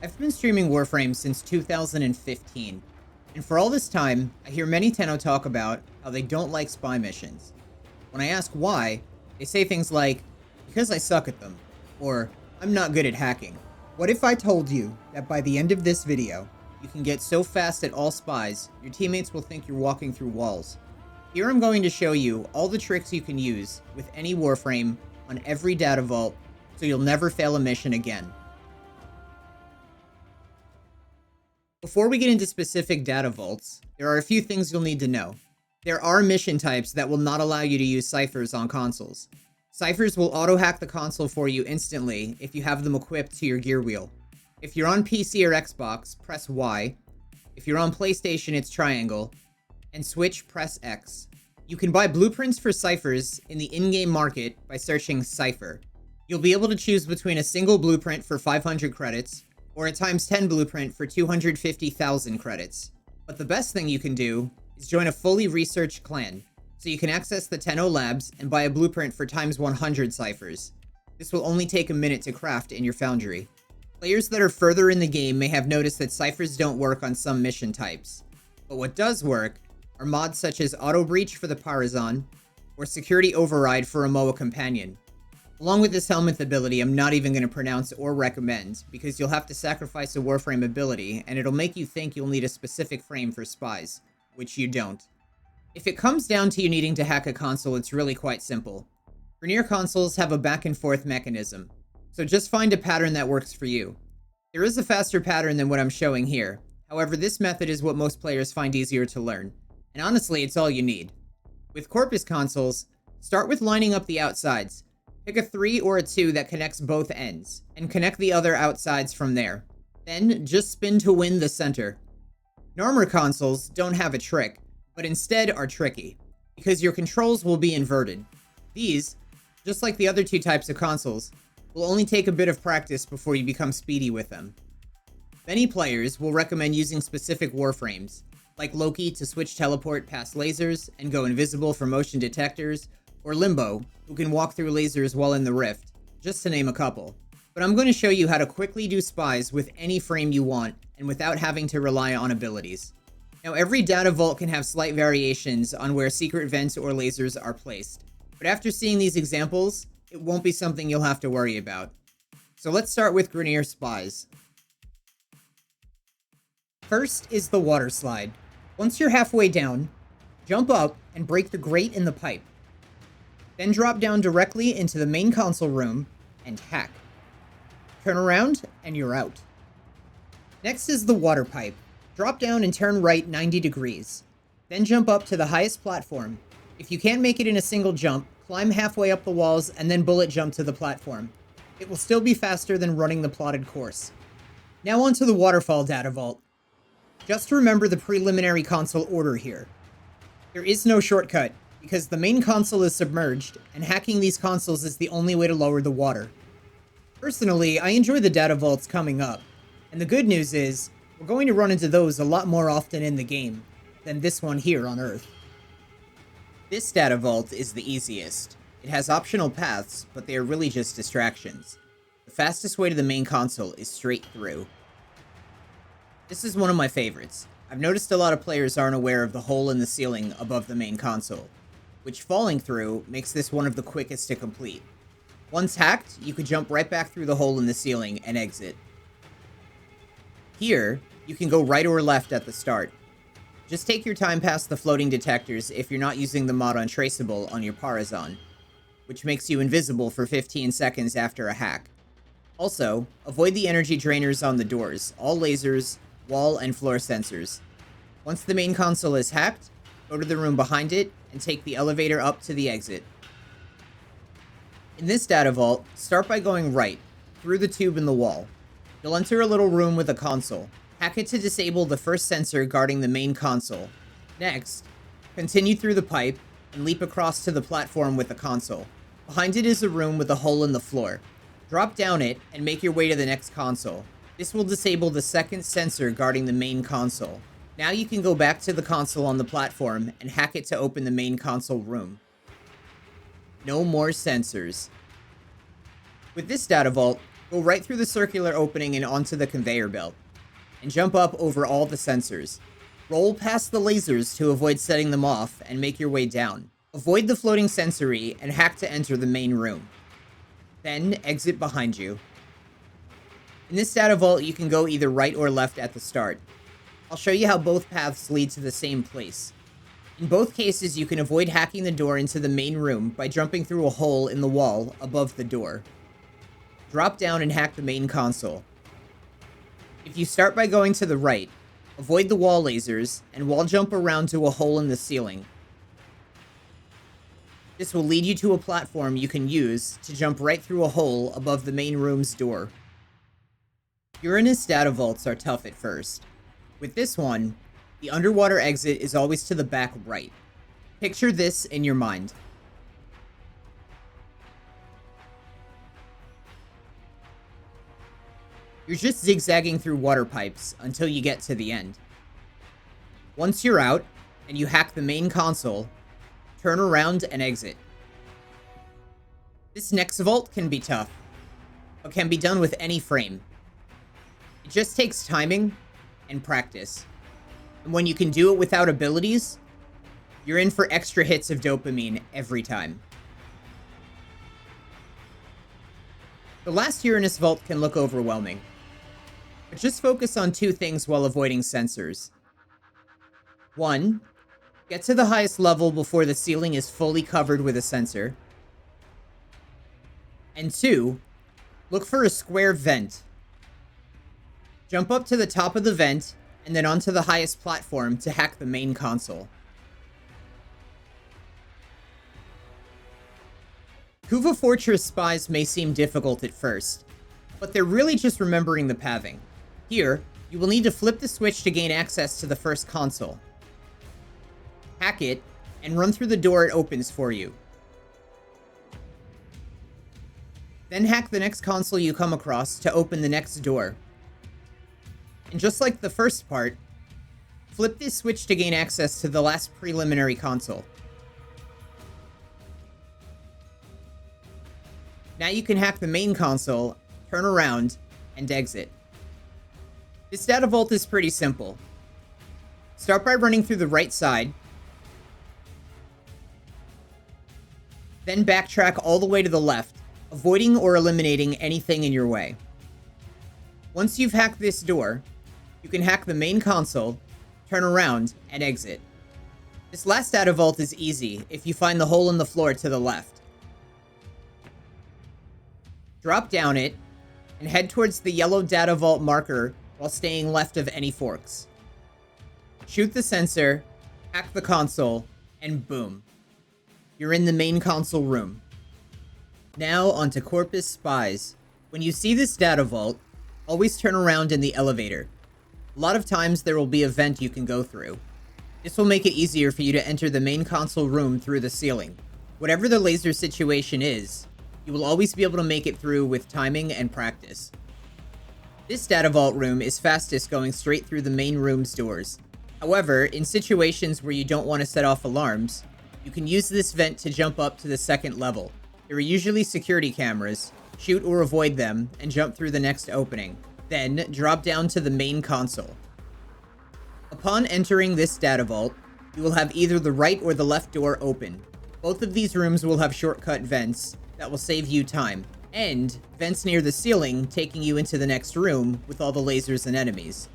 I've been streaming Warframe since 2015, and for all this time, I hear many Tenno talk about how they don't like spy missions. When I ask why, they say things like, because I suck at them, or I'm not good at hacking. What if I told you that by the end of this video, you can get so fast at all spies, your teammates will think you're walking through walls? Here I'm going to show you all the tricks you can use with any Warframe on every data vault, so you'll never fail a mission again. Before we get into specific data vaults, there are a few things you'll need to know. There are mission types that will not allow you to use ciphers on consoles. Ciphers will auto-hack the console for you instantly if you have them equipped to your gear wheel. If you're on PC or Xbox, press Y. If you're on PlayStation, it's triangle. And Switch, press X. You can buy blueprints for ciphers in the in-game market by searching Cipher. You'll be able to choose between a single blueprint for 500 credits, or a ×10 blueprint for 250,000 credits. But the best thing you can do is join a fully researched clan, so you can access the Tenno labs and buy a blueprint for ×100 ciphers. This will only take a minute to craft in your foundry. Players that are further in the game may have noticed that ciphers don't work on some mission types, but what does work are mods such as Auto Breach for the Parazon, or Security Override for a MOA Companion. Along with this helmet ability, I'm not even going to pronounce or recommend, because you'll have to sacrifice a Warframe ability, and it'll make you think you'll need a specific frame for spies, which you don't. If it comes down to you needing to hack a console, it's really quite simple. Grineer consoles have a back and forth mechanism, so just find a pattern that works for you. There is a faster pattern than what I'm showing here, however this method is what most players find easier to learn, and honestly it's all you need. With Corpus consoles, start with lining up the outsides. Pick a 3 or a 2 that connects both ends, and connect the other outsides from there. Then, just spin to win the center. Normal consoles don't have a trick, but instead are tricky, because your controls will be inverted. These, just like the other two types of consoles, will only take a bit of practice before you become speedy with them. Many players will recommend using specific warframes, like Loki to switch teleport past lasers and go invisible for motion detectors, or Limbo, who can walk through lasers while in the rift, just to name a couple. But I'm going to show you how to quickly do spies with any frame you want, and without having to rely on abilities. Now every data vault can have slight variations on where secret vents or lasers are placed, but after seeing these examples, it won't be something you'll have to worry about. So let's start with Grineer Spies. First is the water slide. Once you're halfway down, jump up and break the grate in the pipe. Then drop down directly into the main console room and hack. Turn around and you're out. Next is the water pipe. Drop down and turn right 90 degrees. Then jump up to the highest platform. If you can't make it in a single jump, climb halfway up the walls and then bullet jump to the platform. It will still be faster than running the plotted course. Now onto the Waterfall data vault. Just remember the preliminary console order here. There is no shortcut, because the main console is submerged, and hacking these consoles is the only way to lower the water. Personally, I enjoy the data vaults coming up, and the good news is, we're going to run into those a lot more often in the game than this one here on Earth. This data vault is the easiest. It has optional paths, but they are really just distractions. The fastest way to the main console is straight through. This is one of my favorites. I've noticed a lot of players aren't aware of the hole in the ceiling above the main console, which falling through makes this one of the quickest to complete. Once hacked, you could jump right back through the hole in the ceiling and exit. Here, you can go right or left at the start. Just take your time past the floating detectors if you're not using the mod Untraceable on your Parazon, which makes you invisible for 15 seconds after a hack. Also, avoid the energy drainers on the doors, all lasers, wall, and floor sensors. Once the main console is hacked, go to the room behind it, and take the elevator up to the exit. In this data vault, start by going right, through the tube in the wall. You'll enter a little room with a console. Hack it to disable the first sensor guarding the main console. Next, continue through the pipe, and leap across to the platform with the console. Behind it is a room with a hole in the floor. Drop down it, and make your way to the next console. This will disable the second sensor guarding the main console. Now you can go back to the console on the platform and hack it to open the main console room. No more sensors. With this data vault, Go right through the circular opening and onto the conveyor belt, and jump up over all the sensors. Roll past the lasers to avoid setting them off, and make your way down. Avoid the floating sensory, and hack to enter the main room. Then, exit behind you. In this data vault, you can go either right or left at the start. I'll show you how both paths lead to the same place. In both cases, you can avoid hacking the door into the main room by jumping through a hole in the wall above the door. Drop down and hack the main console. If you start by going to the right, avoid the wall lasers, and wall jump around to a hole in the ceiling. This will lead you to a platform you can use to jump right through a hole above the main room's door. Uranus data vaults are tough at first. With this one, the underwater exit is always to the back right. Picture this in your mind. You're just zigzagging through water pipes until you get to the end. Once you're out, and you hack the main console, turn around and exit. This next vault can be tough, but can be done with any frame. It just takes timing and practice. And when you can do it without abilities, you're in for extra hits of dopamine every time. The last Uranus vault can look overwhelming, but just focus on two things while avoiding sensors. 1. Get to the highest level before the ceiling is fully covered with a sensor. And 2. Look for a square vent. Jump up to the top of the vent, and then onto the highest platform to hack the main console. Kuva Fortress spies may seem difficult at first, but they're really just remembering the pathing. Here, you will need to flip the switch to gain access to the first console. Hack it, and run through the door it opens for you. Then hack the next console you come across to open the next door. And just like the first part, flip this switch to gain access to the last preliminary console. Now you can hack the main console, turn around, and exit. This data vault is pretty simple. Start by running through the right side, then backtrack all the way to the left, avoiding or eliminating anything in your way. Once you've hacked this door, you can hack the main console, turn around, and exit. This last data vault is easy if you find the hole in the floor to the left. Drop down it, and head towards the yellow data vault marker while staying left of any forks. Shoot the sensor, hack the console, and boom. You're in the main console room. Now onto Corpus Spies. When you see this data vault, always turn around in the elevator. A lot of times there will be a vent you can go through. This will make it easier for you to enter the main console room through the ceiling. Whatever the laser situation is, you will always be able to make it through with timing and practice. This data vault room is fastest going straight through the main room's doors. However, in situations where you don't want to set off alarms, you can use this vent to jump up to the second level. There are usually security cameras. Shoot or avoid them, and jump through the next opening. Then, drop down to the main console. Upon entering this data vault, you will have either the right or the left door open. Both of these rooms will have shortcut vents that will save you time, and vents near the ceiling taking you into the next room with all the lasers and enemies,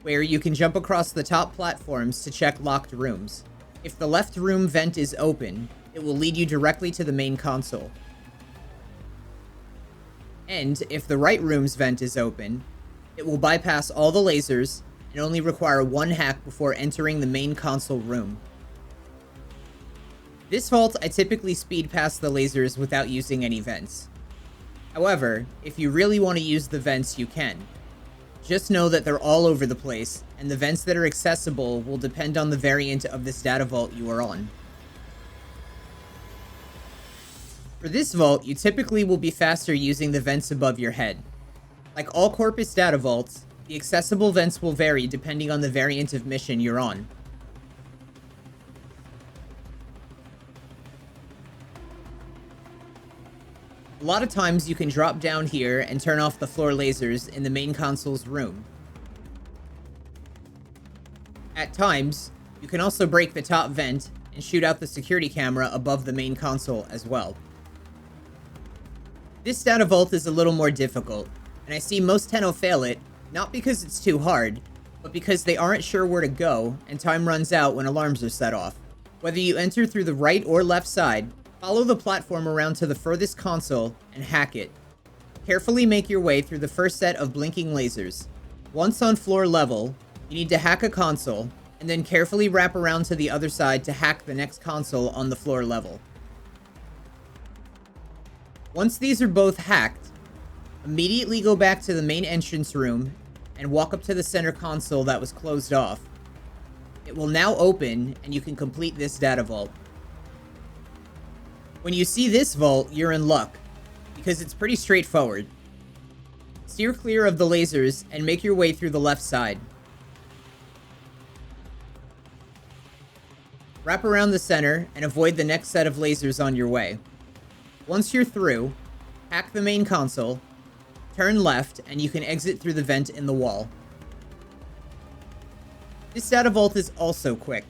where you can jump across the top platforms to check locked rooms. If the left room vent is open, it will lead you directly to the main console. And if the right room's vent is open, it will bypass all the lasers and only require one hack before entering the main console room. This vault, I typically speed past the lasers without using any vents. However, if you really want to use the vents, you can. Just know that they're all over the place, and the vents that are accessible will depend on the variant of this data vault you are on. For this vault, you typically will be faster using the vents above your head. Like all Corpus data vaults, the accessible vents will vary depending on the variant of mission you're on. A lot of times you can drop down here and turn off the floor lasers in the main console's room. At times, you can also break the top vent and shoot out the security camera above the main console as well. This data vault is a little more difficult, and I see most Tenno fail it, not because it's too hard, but because they aren't sure where to go and time runs out when alarms are set off. Whether you enter through the right or left side, follow the platform around to the furthest console and hack it. Carefully make your way through the first set of blinking lasers. Once on floor level, you need to hack a console, and then carefully wrap around to the other side to hack the next console on the floor level. Once these are both hacked, immediately go back to the main entrance room and walk up to the center console that was closed off. It will now open, and you can complete this data vault. When you see this vault, you're in luck, because it's pretty straightforward. Steer clear of the lasers and make your way through the left side. Wrap around the center and avoid the next set of lasers on your way. Once you're through, hack the main console, turn left, and you can exit through the vent in the wall. This data vault is also quick.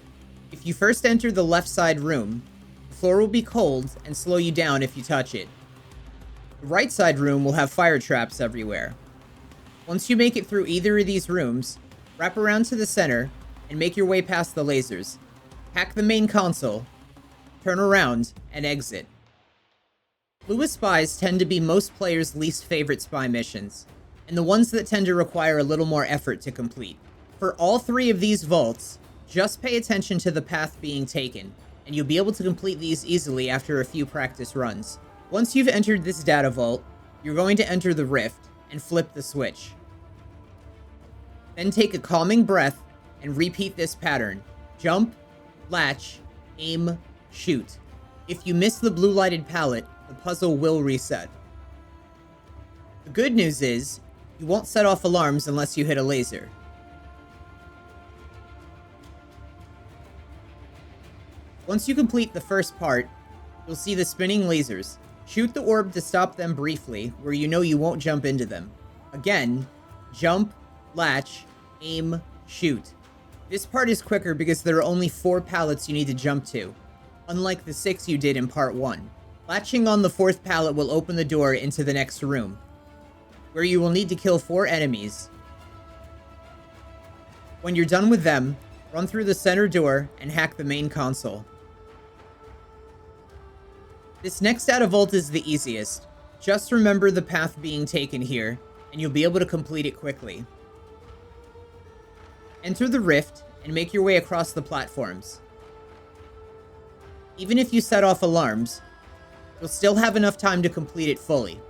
If you first enter the left side room, the floor will be cold and slow you down if you touch it. The right side room will have fire traps everywhere. Once you make it through either of these rooms, wrap around to the center and make your way past the lasers. Hack the main console, turn around, and exit. Lua Spys tend to be most players' least favorite spy missions, and the ones that tend to require a little more effort to complete. For all three of these vaults, just pay attention to the path being taken, and you'll be able to complete these easily after a few practice runs. Once you've entered this data vault, you're going to enter the rift and flip the switch. Then take a calming breath and repeat this pattern. Jump, latch, aim, shoot. If you miss the blue lighted pallet, the puzzle will reset. The good news is, you won't set off alarms unless you hit a laser. Once you complete the first part, you'll see the spinning lasers. Shoot the orb to stop them briefly, where you know you won't jump into them. Again, jump, latch, aim, shoot. This part is quicker because there are only 4 pallets you need to jump to, unlike the 6 you did in part 1. Latching on the 4th pallet will open the door into the next room, where you will need to kill 4 enemies. When you're done with them, run through the center door and hack the main console. This next data vault is the easiest. Just remember the path being taken here, and you'll be able to complete it quickly. Enter the rift and make your way across the platforms. Even if you set off alarms, you'll still have enough time to complete it fully.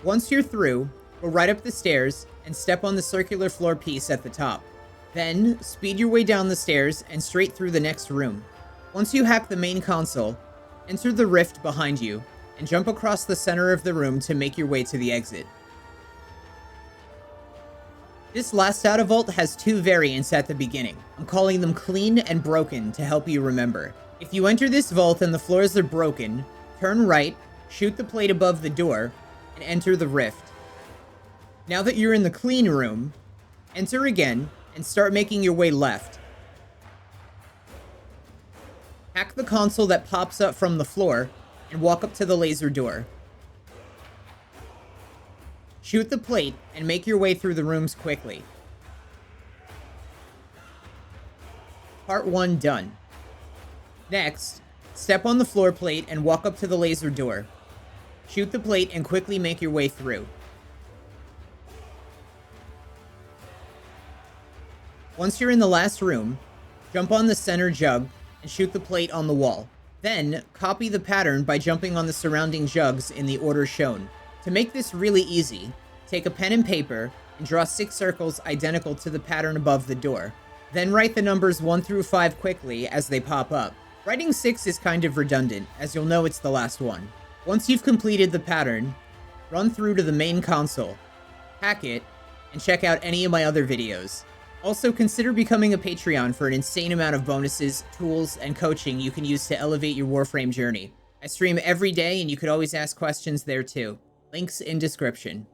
Once you're through, go right up the stairs and step on the circular floor piece at the top. Then, speed your way down the stairs and straight through the next room. Once you hack the main console, enter the rift behind you and jump across the center of the room to make your way to the exit. This last data vault has 2 variants at the beginning. I'm calling them clean and broken to help you remember. If you enter this vault and the floors are broken, turn right, shoot the plate above the door, and enter the rift. Now that you're in the clean room, enter again and start making your way left. Hack the console that pops up from the floor and walk up to the laser door. Shoot the plate and make your way through the rooms quickly. Part 1 done. Next, step on the floor plate and walk up to the laser door. Shoot the plate and quickly make your way through. Once you're in the last room, jump on the center jug and shoot the plate on the wall. Then, copy the pattern by jumping on the surrounding jugs in the order shown. To make this really easy, take a pen and paper and draw 6 circles identical to the pattern above the door. Then write the numbers 1 through 5 quickly as they pop up. Writing 6 is kind of redundant, as you'll know it's the last one. Once you've completed the pattern, run through to the main console, hack it, and check out any of my other videos. Also, consider becoming a Patreon for an insane amount of bonuses, tools, and coaching you can use to elevate your Warframe journey. I I stream every day, and you could always ask questions there too. Links in description.